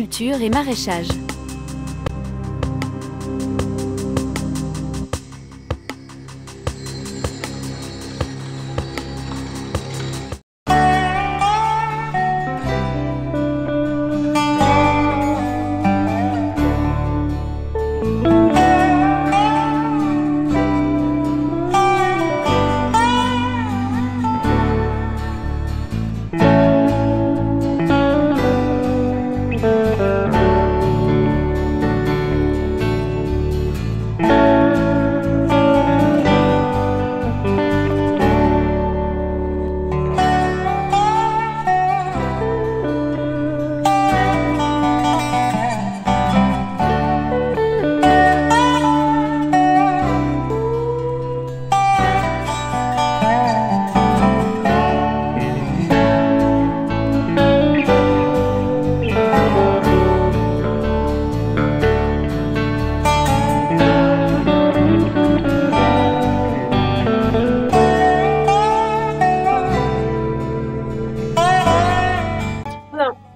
agriculture et maraîchage.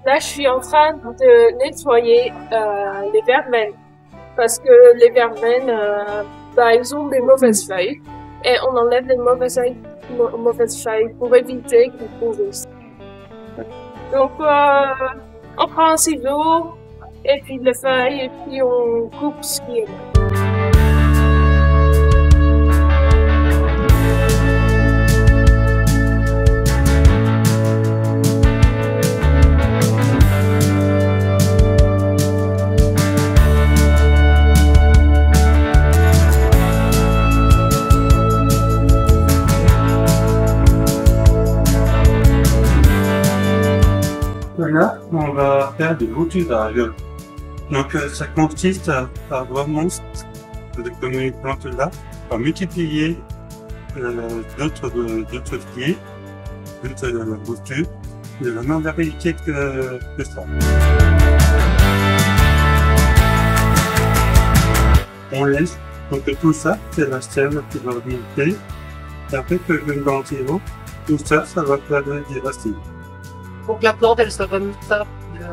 Là, je suis en train de nettoyer les verveines parce que les verveines, ils ont des mauvaises feuilles et on enlève les mauvaises feuilles pour éviter qu'ils pourrissent. Donc, on prend un ciseau et puis les feuilles et puis on coupe ce qui est là. Là, on va faire du bouturage. Donc, ça consiste à vraiment, comme une plante là, à multiplier d'autres pieds, d'autres boutures, de la même variété que ça. On laisse, donc tout ça, c'est la sève qui va remonter. Et après que je vais l'enterrer, tout ça, ça va faire des racines. Pour que la plante, elle soit comme ça,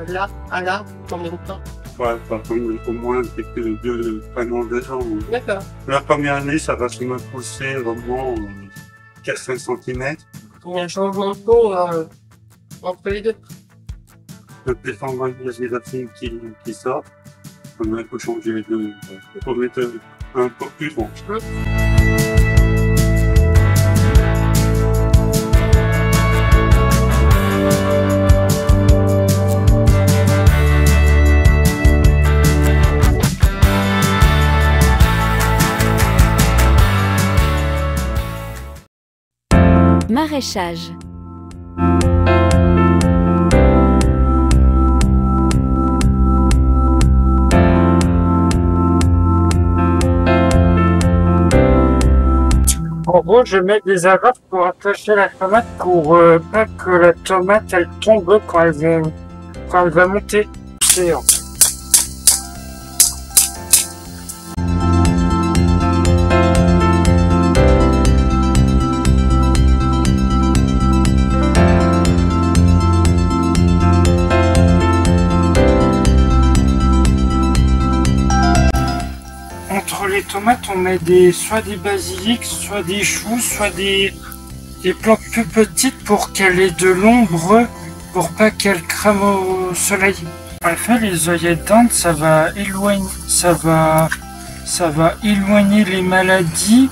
de là à là, combien de temps? Ouais, par contre, au moins vraiment 2 ans. D'accord. La première année, ça va se me pousser vraiment 4-5 cm. Il y a un changement de peau entre les deux. Le défendre les racines qui sortent. Il faut changer pour mettre un peu plus bon. Maraîchage. En gros, je mets des agraffes pour attacher la tomate pour pas que la tomate elle tombe quand elle va monter. C'est entre les tomates, on met soit des basiliques, soit des choux, soit des plantes plus petites pour qu'elle ait de l'ombre, pour pas qu'elle crame au soleil. En fait, les œillettes d'Inde, ça va éloigner les maladies.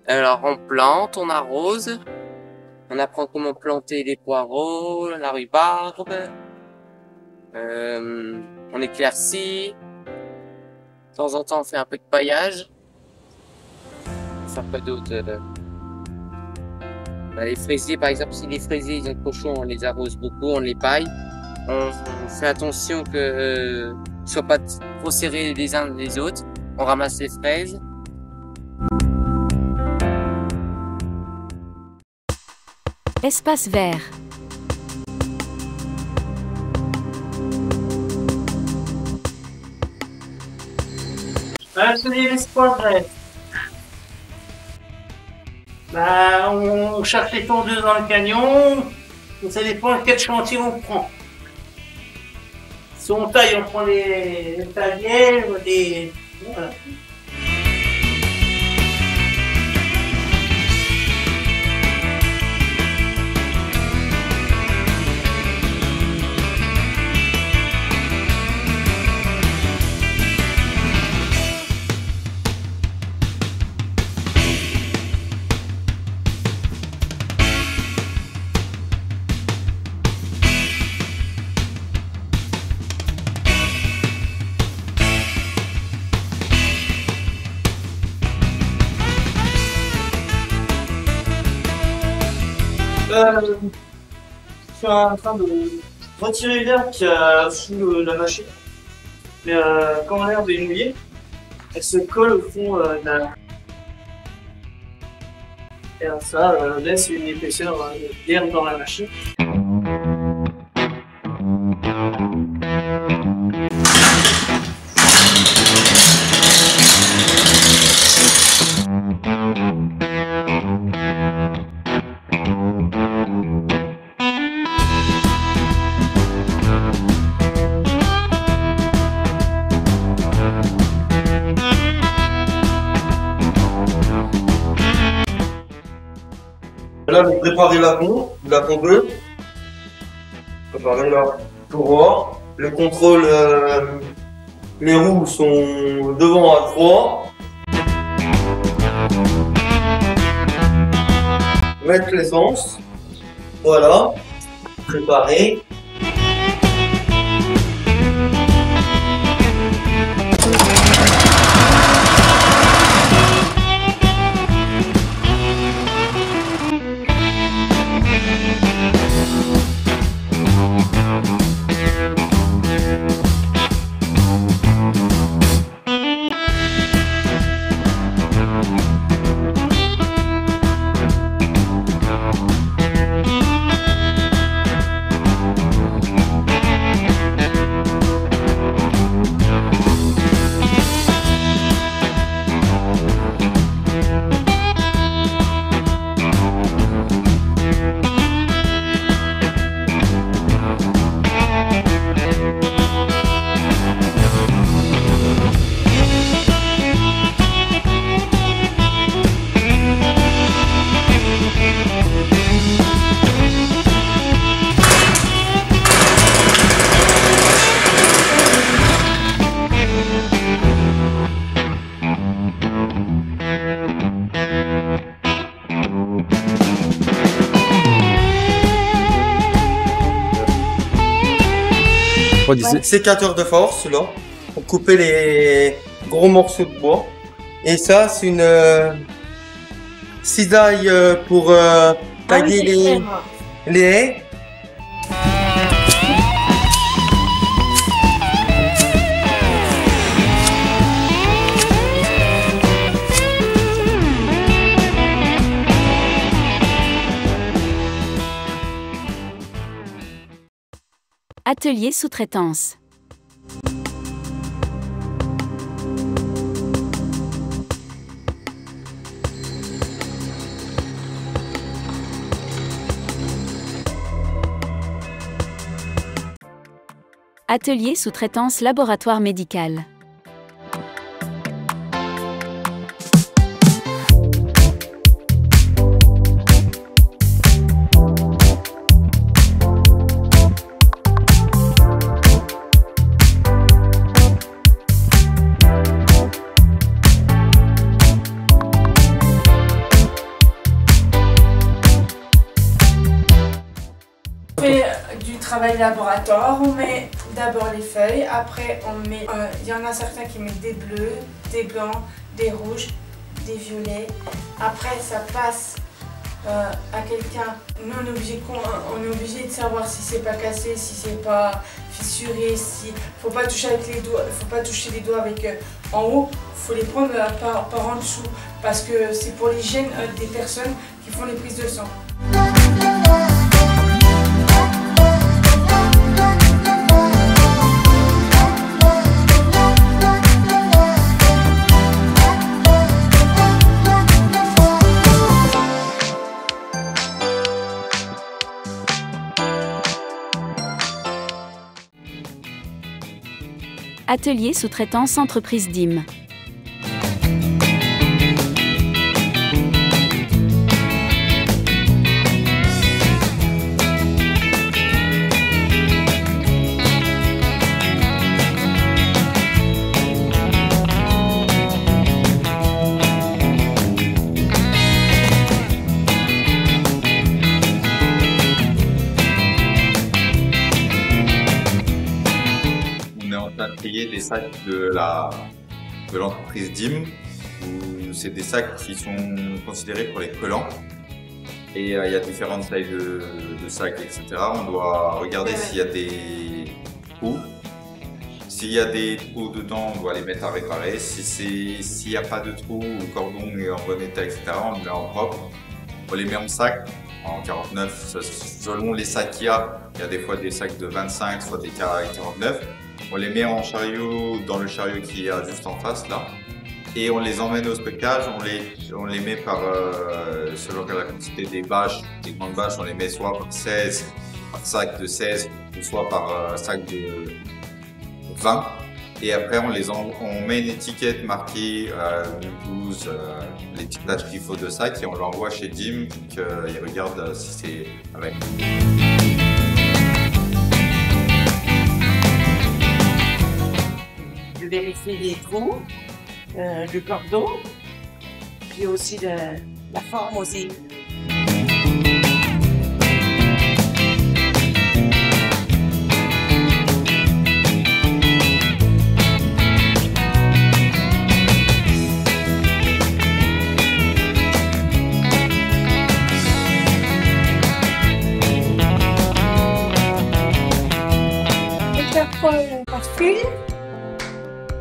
Alors on plante, on arrose, on apprend comment planter les poireaux, la rhubarbe, on éclaircit, de temps en temps on fait un peu de paillage, on fait pas d'autre. Les fraisiers par exemple, si les fraisiers ils ont le cochon, on les arrose beaucoup, on les paille, on fait attention que ne soient pas trop serrés les uns les autres, on ramasse les fraises. Espace vert. Atelier l'espoir vert. Bah, on cherche les tondeuses dans le canyon. Ça dépend de quel chantier on prend. Si on taille, on prend les taillelles ou des... Voilà. Je suis en train de retirer l'herbe qui a sous la machine. Mais quand l'herbe est mouillée, elle se colle au fond de la... Et ça laisse une épaisseur d'herbe dans la machine. Là, vous préparez la tondeuse, préparez la courroie, le contrôle, les roues sont devant à 3. Mettre l'essence, voilà, préparer. Sécateur de force là pour couper les gros morceaux de bois, et ça c'est une cisaille pour tailler les haies. Atelier sous-traitance. Atelier sous-traitance laboratoire médical. On fait du travail laboratoire, on met d'abord les feuilles, après on met, il y en a certains qui mettent des bleus, des blancs, des rouges, des violets. Après ça passe à quelqu'un. Nous on est obligé de savoir si c'est pas cassé, si c'est pas fissuré, si faut pas toucher avec les doigts, faut pas toucher les doigts avec en haut, faut les prendre par en dessous parce que c'est pour l'hygiène des personnes qui font les prises de sang. Atelier sous-traitance entreprise DIM. Trier des sacs de l'entreprise DIM, où c'est des sacs qui sont considérés pour les collants. Et il y a différentes tailles de sacs, etc. On doit regarder s'il y a des trous. S'il y a des trous dedans, on doit les mettre à réparer. S'il n'y a pas de trous, le cordon est en bon état, etc., on le met en propre. On les met en sac, en 49, selon les sacs qu'il y a. Il y a des fois des sacs de 25, soit des 49. On les met en chariot, dans le chariot qui est juste en face là, et on les emmène au stockage. On les met par, selon la quantité des bâches, des grandes bâches, on les met soit par 16, par sac de 16, ou soit par sac de 20. Et après on met une étiquette marquée 12, l'étiquetage qu'il faut de sac, et on l'envoie chez DIM, qu'ils regardent si c'est avec. Vérifier les trous, le cordon, puis aussi la forme aussi.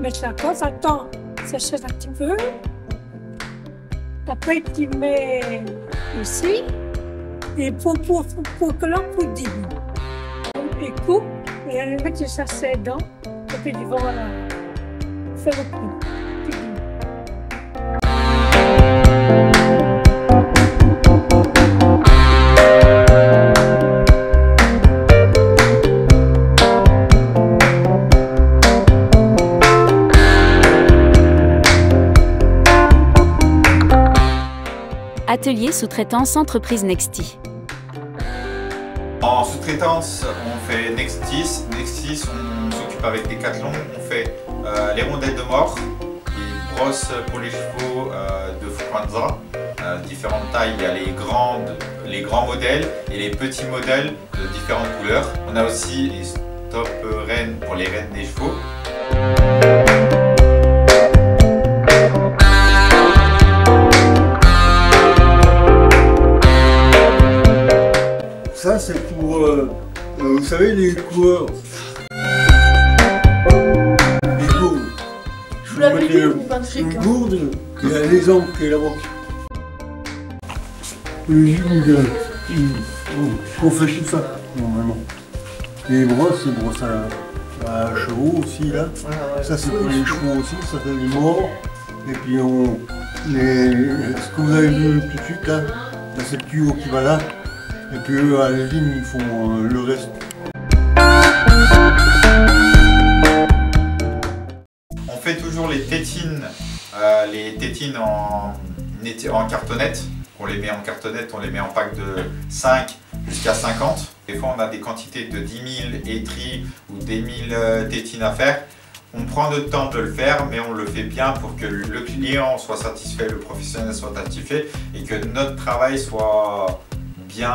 Mettre la colle, attends, sécher un petit peu. Après, tu mets ici, et pour que l'encre diminue. Et coupe, et on met ça dedans, et puis tu vas faire le coup. Atelier sous-traitance entreprise Nexty. En sous-traitance, on fait Nextis. Nextis, on s'occupe avec Decathlon. On fait les rondelles de mort, les brosses pour les chevaux de Fuanza, différentes tailles. Il y a les grands modèles et les petits modèles de différentes couleurs. On a aussi les stop rênes pour les rênes des chevaux. Ça, c'est pour, vous savez, les coureurs. Les gourdes. Je vous l'avais dit, vous pas de fric. Une gourde, il y a l'exemple qui est là-bas. On fait tout ça, normalement. Les brosses, c'est brosses à chevaux aussi, là. Ça, c'est pour les chevaux aussi, ça fait les morts. Et puis, ce que vous avez vu tout de suite, là, c'est le tuyau qui va là. Et puis eux, à l'usine, ils font le reste. On fait toujours les tétines en cartonnette. On les met en cartonnette, on les met en pack de 5 jusqu'à 50. Des fois, on a des quantités de 10 000 étris ou des 1000 tétines à faire. On prend notre temps de le faire, mais on le fait bien pour que le client soit satisfait, le professionnel soit satisfait et que notre travail soit bien.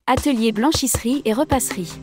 Atelier blanchisserie et repasserie.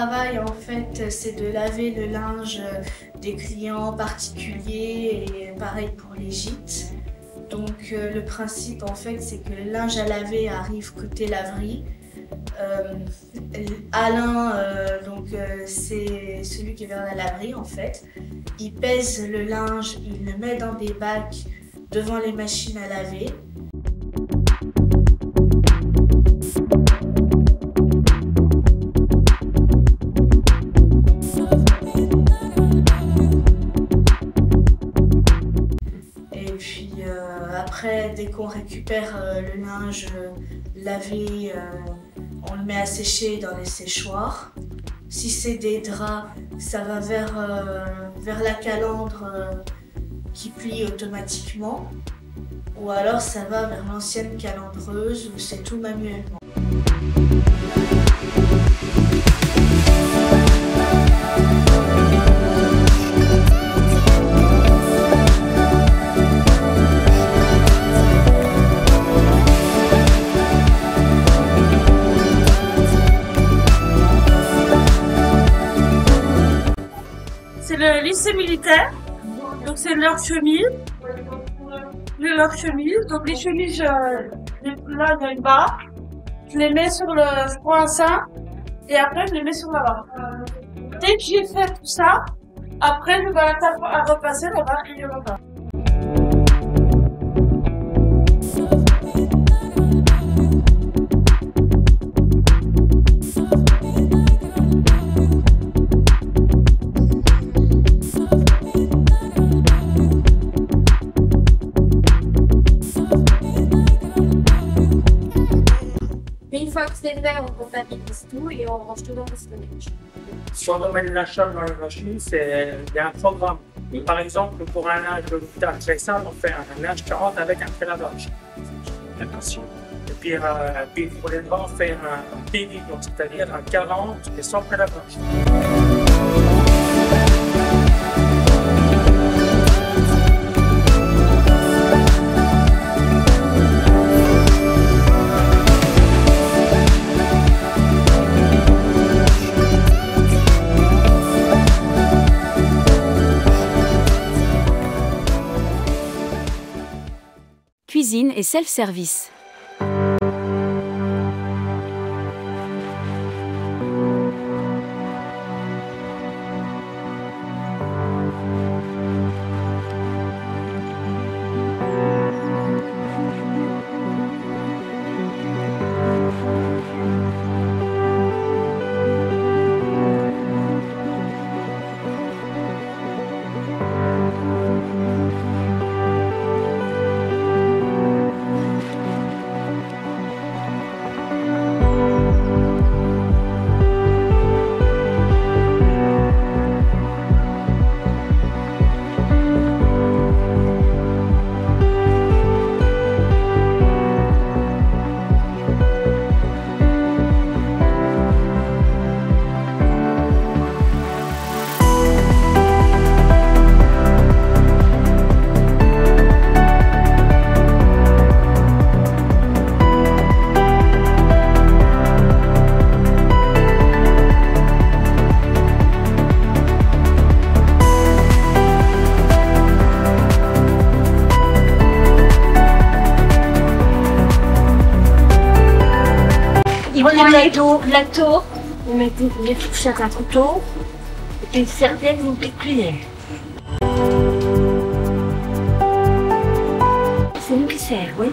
travail, en fait, c'est de laver le linge des clients particuliers et pareil pour les gîtes. Donc le principe, en fait, c'est que le linge à laver arrive côté laverie. Alain, c'est celui qui est vers la laverie, en fait. Il pèse le linge, il le met dans des bacs devant les machines à laver. Après, dès qu'on récupère le linge lavé, on le met à sécher dans les séchoirs. Si c'est des draps, ça va vers la calandre qui plie automatiquement. Ou alors ça va vers l'ancienne calandreuse où c'est tout manuellement. C'est le lycée militaire, donc c'est leur chemise. Donc les chemises, là dans une barre, je les mets sur je prends un sein et après je les mets sur la barre. Dès que j'ai fait tout ça, après je vais à repasser la barre et je repars. Une fois que c'est fait, on comptabilise tout et on range tout dans le stockage. Si on emmène l'achat dans la machine, il y a un programme. Par exemple, pour un linge de taille très simple, on fait un linge 40 avec un pré-lavage. Attention. Et puis pour les draps, on fait un PV, c'est-à-dire un 40 et sans pré-lavage. Cuisine et self-service. On met plateau, on met les fourchettes à couteau, et puis une serviette, une petite cuillère. C'est nous qui sert, oui.